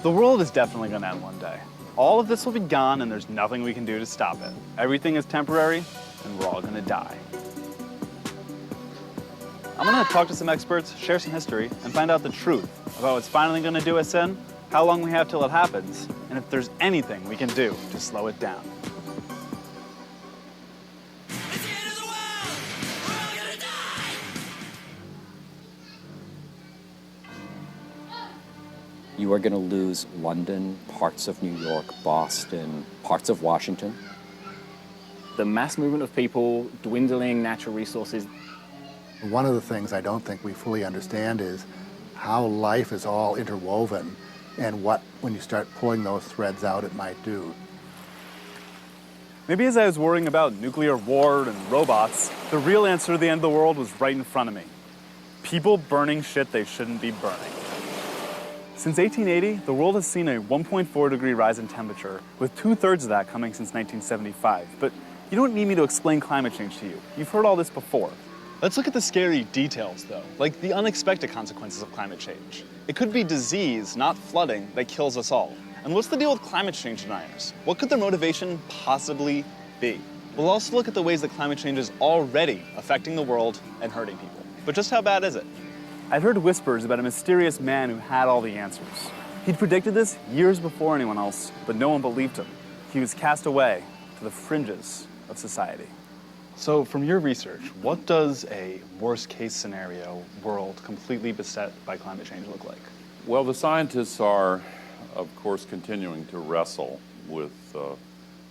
The world is definitely going to end one day. All of this will be gone, and there's nothing we can do to stop it. Everything is temporary, and we're all going to die. I'm going to talk to some experts, share some history, and find out the truth about what's finally going to do us in, how long we have till it happens, and if there's anything we can do to slow it down. You are going to lose London, parts of New York, Boston, parts of Washington. The mass movement of people, dwindling natural resources. One of the things I don't think we fully understand is how life is all interwoven and what, when you start pulling those threads out, it might do. Maybe as I was worrying about nuclear war and robots, the real answer to the end of the world was right in front of me. People burning shit they shouldn't be burning. Since 1880, the world has seen a 1.4 degree rise in temperature, with 2/3 of that coming since 1975. But you don't need me to explain climate change to you. You've heard all this before. Let's look at the scary details, though, like the unexpected consequences of climate change. It could be disease, not flooding, that kills us all. And what's the deal with climate change deniers? What could their motivation possibly be? We'll also look at the ways that climate change is already affecting the world and hurting people. But just how bad is it? I'd heard whispers about a mysterious man who had all the answers. He'd predicted this years before anyone else, but no one believed him. He was cast away to the fringes of society. So from your research, what does a worst-case scenario world completely beset by climate change look like? Well, the scientists are, of course, continuing to wrestle with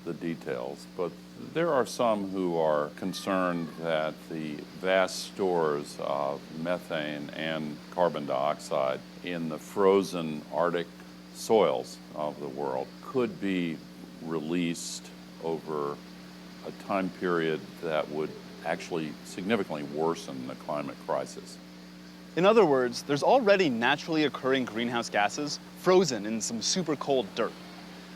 the details, but there are some who are concerned that the vast stores of methane and carbon dioxide in the frozen Arctic soils of the world could be released over a time period that would actually significantly worsen the climate crisis. In other words, there's already naturally occurring greenhouse gases frozen in some super cold dirt.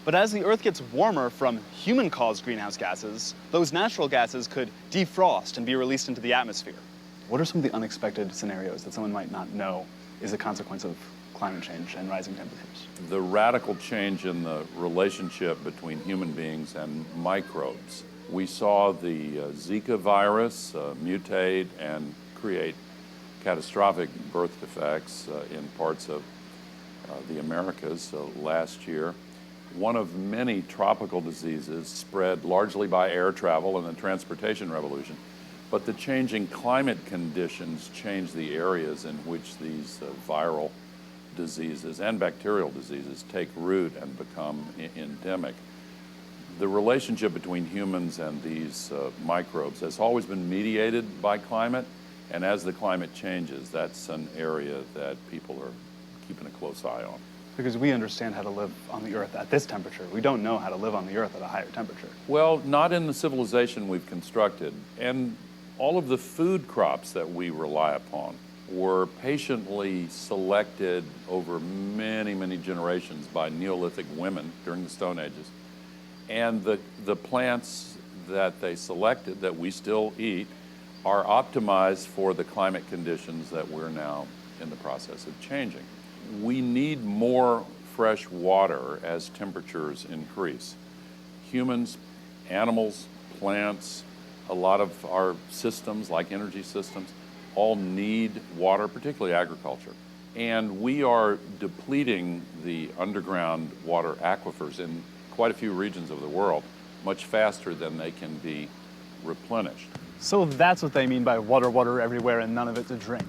But as the Earth gets warmer from human-caused greenhouse gases, those natural gases could defrost and be released into the atmosphere. What are some of the unexpected scenarios that someone might not know is a consequence of climate change and rising temperatures? The radical change in the relationship between human beings and microbes. We saw the Zika virus mutate and create catastrophic birth defects in parts of the Americas last year. One of many tropical diseases spread largely by air travel and the transportation revolution. But the changing climate conditions change the areas in which these viral diseases and bacterial diseases take root and become endemic. The relationship between humans and these microbes has always been mediated by climate, and as the climate changes, that's an area that people are keeping a close eye on. Because we understand how to live on the Earth at this temperature. We don't know how to live on the Earth at a higher temperature. Well, not in the civilization we've constructed. And all of the food crops that we rely upon were patiently selected over many, many generations by Neolithic women during the Stone Ages. And the plants that they selected, that we still eat, are optimized for the climate conditions that we're now in the process of changing. We need more fresh water as temperatures increase. Humans, animals, plants, a lot of our systems, like energy systems, all need water, particularly agriculture. And we are depleting the underground water aquifers in quite a few regions of the world much faster than they can be replenished. So that's what they mean by water everywhere and none of it to drink.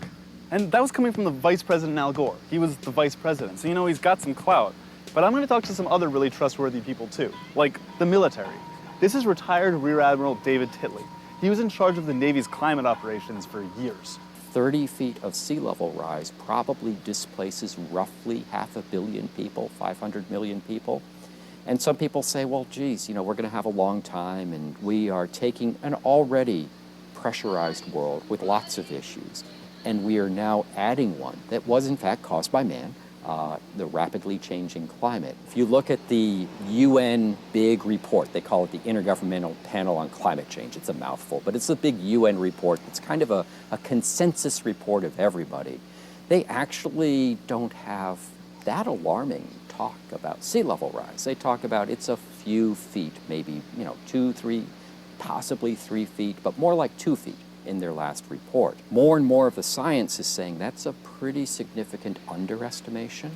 And that was coming from the Vice President Al Gore. He was the Vice President, so you know he's got some clout. But I'm going to talk to some other really trustworthy people too, like the military. This is retired Rear Admiral David Titley. He was in charge of the Navy's climate operations for years. 30 feet of sea level rise probably displaces roughly 500 million people, 500 million people. And some people say, well, geez, you know, we're going to have a long time, and we are taking an already pressurized world with lots of issues, and we are now adding one that was in fact caused by man, the rapidly changing climate. If you look at the UN big report, they call it the Intergovernmental Panel on Climate Change. It's a mouthful, but it's a big UN report. It's kind of a consensus report of everybody. They actually don't have that alarming talk about sea level rise. They talk about it's a few feet, maybe 2, 3, possibly 3 feet, but more like 2 feet in their last report. More and more of the science is saying that's a pretty significant underestimation.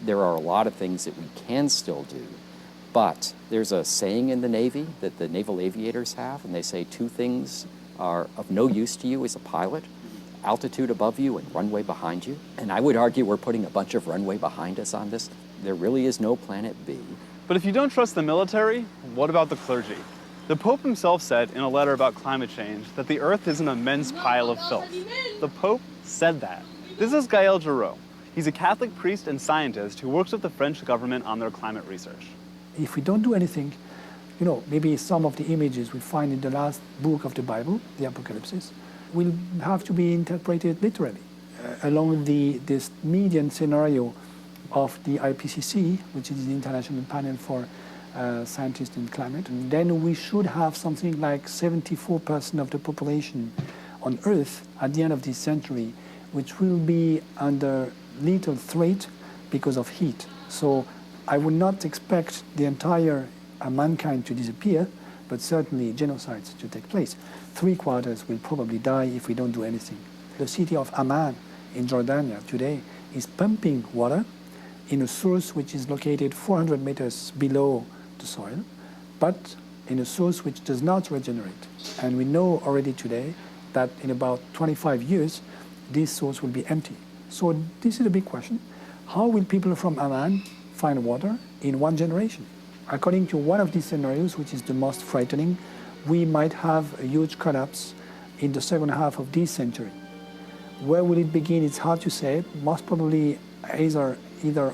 There are a lot of things that we can still do, but there's a saying in the Navy that the naval aviators have, and they say 2 things are of no use to you as a pilot: altitude above you and runway behind you. And I would argue we're putting a bunch of runway behind us on this. There really is no planet B. But if you don't trust the military, what about the clergy? The Pope himself said in a letter about climate change that the Earth is an immense pile of filth. The Pope said that. This is Gaël Giroux. He's a Catholic priest and scientist who works with the French government on their climate research. If we don't do anything, maybe some of the images we find in the last book of the Bible, the Apocalypse, will have to be interpreted literally along this median scenario of the IPCC, which is the International Panel for Scientists in Climate. And then we should have something like 74% of the population on Earth at the end of this century, which will be under lethal threat because of heat. So I would not expect the entire mankind to disappear, but certainly genocides to take place. 3/4 will probably die if we don't do anything. The city of Amman in Jordania today is pumping water in a source which is located 400 meters below the soil, but in a source which does not regenerate. And we know already today that in about 25 years, this source will be empty. So this is a big question. How will people from Amman find water in 1 generation? According to one of these scenarios, which is the most frightening, we might have a huge collapse in the second half of this century. Where will it begin? It's hard to say. Most probably either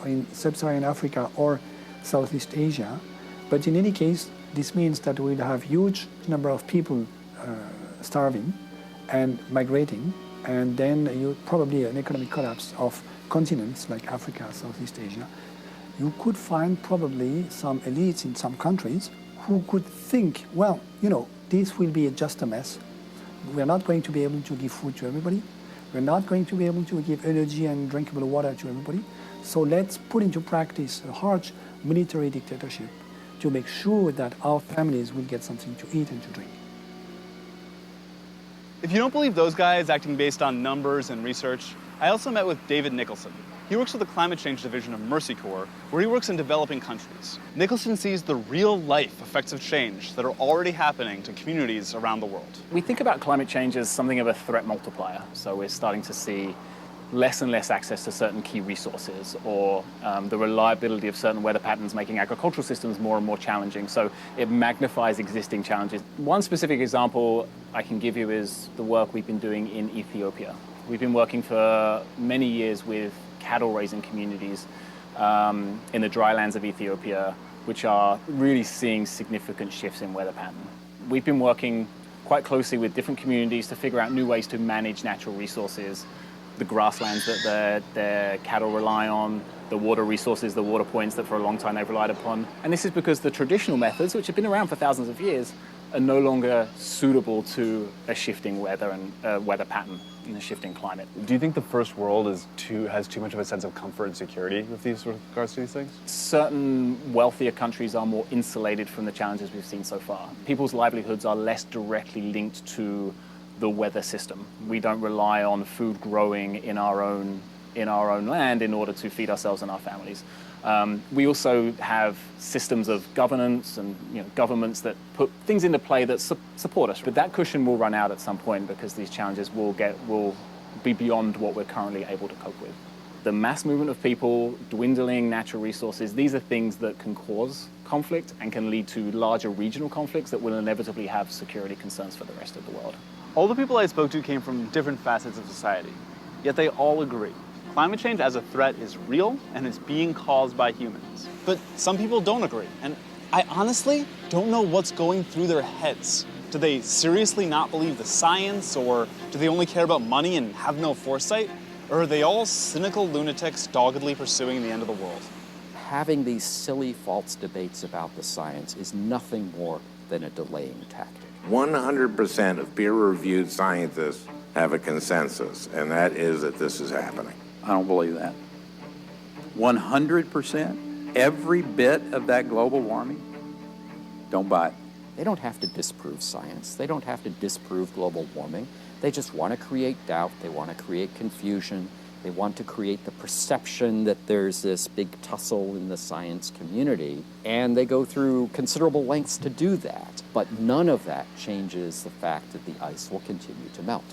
in sub-Saharan Africa or Southeast Asia. But in any case, this means that we'll have huge number of people starving and migrating, and then probably an economic collapse of continents like Africa, Southeast Asia. You could find probably some elites in some countries who could think, well, this will be just a mess. We're not going to be able to give food to everybody. We're not going to be able to give energy and drinkable water to everybody. So let's put into practice a harsh military dictatorship to make sure that our families will get something to eat and to drink. If you don't believe those guys acting based on numbers and research, I also met with David Nicholson. He works with the climate change division of Mercy Corps, where he works in developing countries. Nicholson sees the real-life effects of change that are already happening to communities around the world. We think about climate change as something of a threat multiplier. So we're starting to see less and less access to certain key resources, or the reliability of certain weather patterns making agricultural systems more and more challenging. So it magnifies existing challenges. One specific example I can give you is the work we've been doing in Ethiopia. We've been working for many years with cattle raising communities in the drylands of Ethiopia, which are really seeing significant shifts in weather pattern. We've been working quite closely with different communities to figure out new ways to manage natural resources, the grasslands that their cattle rely on, the water resources, the water points that for a long time they've relied upon. And this is because the traditional methods, which have been around for thousands of years, are no longer suitable to a shifting weather and weather pattern in a shifting climate. Do you think the first world has too much of a sense of comfort and security with regards to these things? Certain wealthier countries are more insulated from the challenges we've seen so far. People's livelihoods are less directly linked to the weather system. We don't rely on food growing in our own land in order to feed ourselves and our families. We also have systems of governance and governments that put things into play that support us. But that cushion will run out at some point because these challenges will be beyond what we're currently able to cope with. The mass movement of people, dwindling natural resources, these are things that can cause conflict and can lead to larger regional conflicts that will inevitably have security concerns for the rest of the world. All the people I spoke to came from different facets of society, yet they all agree. Climate change as a threat is real and it's being caused by humans. But some people don't agree, and I honestly don't know what's going through their heads. Do they seriously not believe the science, or do they only care about money and have no foresight? Or are they all cynical lunatics doggedly pursuing the end of the world? Having these silly false debates about the science is nothing more than a delaying tactic. 100% of peer-reviewed scientists have a consensus, and that is that this is happening. I don't believe that. 100%, every bit of that global warming? Don't buy it. They don't have to disprove science. They don't have to disprove global warming. They just want to create doubt. They want to create confusion. They want to create the perception that there's this big tussle in the science community. And they go through considerable lengths to do that. But none of that changes the fact that the ice will continue to melt.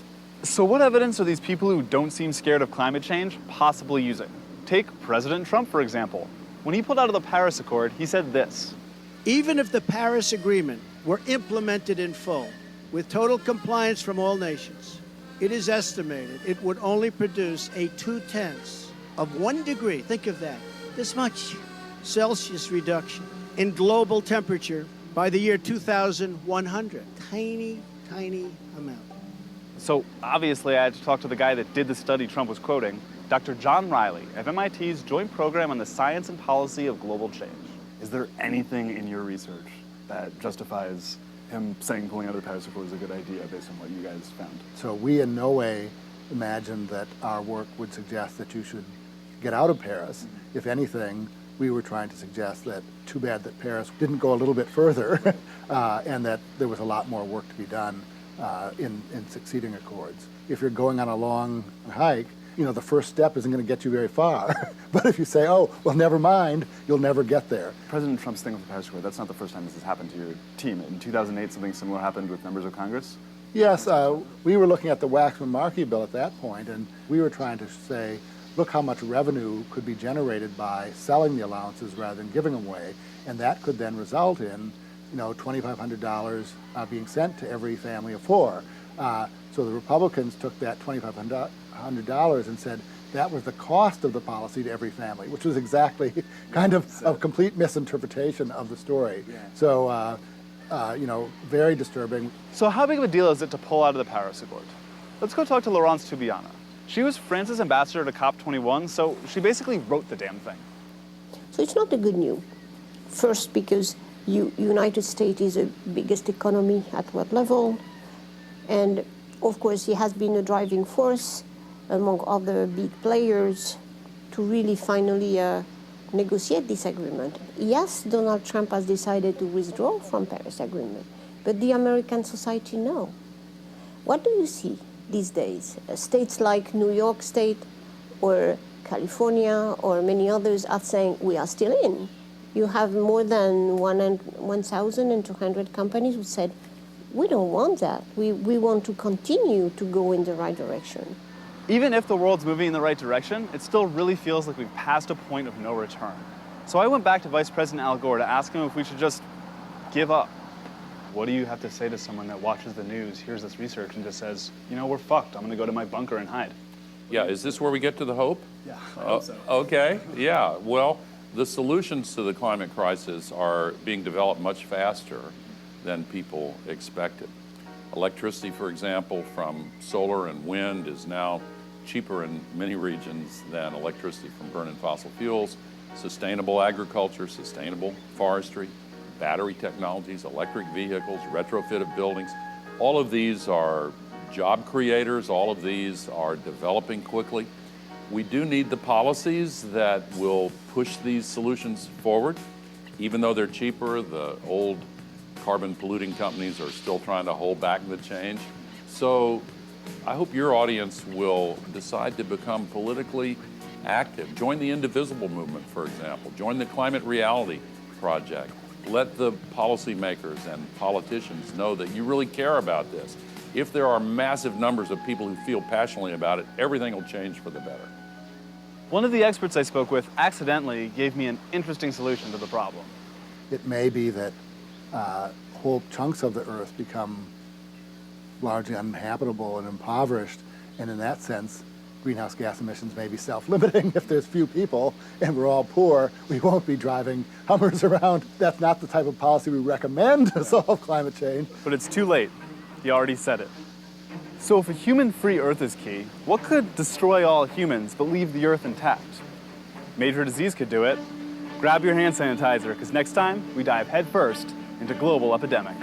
So what evidence are these people who don't seem scared of climate change possibly using? Take President Trump, for example. When he pulled out of the Paris Accord, he said this: even if the Paris Agreement were implemented in full, with total compliance from all nations, it is estimated it would only produce a 0.2 of 1 degree, think of that, this much Celsius reduction in global temperature by the year 2100. Tiny, tiny amount. So obviously I had to talk to the guy that did the study Trump was quoting, Dr. John Riley of MIT's Joint Program on the Science and Policy of Global Change. Is there anything in your research that justifies him saying pulling out of the Paris Accord is a good idea based on what you guys found? So we in no way imagined that our work would suggest that you should get out of Paris. If anything, we were trying to suggest that too bad that Paris didn't go a little bit further and that there was a lot more work to be done in succeeding accords. If you're going on a long hike, you know, the first step isn't going to get you very far. But if you say, oh, well, never mind, you'll never get there. President Trump's thing with the Paris Accord, that's not the first time this has happened to your team. In 2008, something similar happened with members of Congress? Yes, we were looking at the Waxman-Markey bill at that point, and we were trying to say, look how much revenue could be generated by selling the allowances rather than giving them away, and that could then result in, you know, $2,500 being sent to every family of 4. So the Republicans took that $2,500 and said that was the cost of the policy to every family, which was exactly kind of a complete misinterpretation of the story. Yeah. So, you know, very disturbing. So how big of a deal is it to pull out of the Paris Accord? Let's go talk to Laurence Toubiana. She was France's ambassador to COP21, so she basically wrote the damn thing. So it's not the good news. First, because United States is the biggest economy at what level, and of course he has been a driving force among other big players to really finally negotiate this agreement. Yes, Donald Trump has decided to withdraw from Paris Agreement, but the American society no. What do you see these days? States like New York State or California or many others are saying we are still in. You have more than 1,200 companies who said, we don't want that. We want to continue to go in the right direction. Even if the world's moving in the right direction, it still really feels like we've passed a point of no return. So I went back to Vice President Al Gore to ask him if we should just give up. What do you have to say to someone that watches the news, hears this research, and just says, you know, we're fucked. I'm going to go to my bunker and hide? Yeah, is this where we get to the hope? Yeah, I hope so. Okay, yeah. Well, the solutions to the climate crisis are being developed much faster than people expected. Electricity, for example, from solar and wind is now cheaper in many regions than electricity from burning fossil fuels. Sustainable agriculture, sustainable forestry, battery technologies, electric vehicles, retrofit of buildings. All of these are job creators. All of these are developing quickly. We do need the policies that will push these solutions forward. Even though they're cheaper, the old carbon polluting companies are still trying to hold back the change. So I hope your audience will decide to become politically active. Join the Indivisible movement, for example. Join the Climate Reality Project. Let the policymakers and politicians know that you really care about this. If there are massive numbers of people who feel passionately about it, everything will change for the better. One of the experts I spoke with accidentally gave me an interesting solution to the problem. It may be that whole chunks of the earth become largely uninhabitable and impoverished, and in that sense, greenhouse gas emissions may be self-limiting. If there's few people and we're all poor, we won't be driving Hummers around. That's not the type of policy we recommend to solve climate change. But it's too late. You already said it. So if a human-free Earth is key, what could destroy all humans but leave the Earth intact? Major disease could do it. Grab your hand sanitizer, because next time we dive headfirst into global epidemic.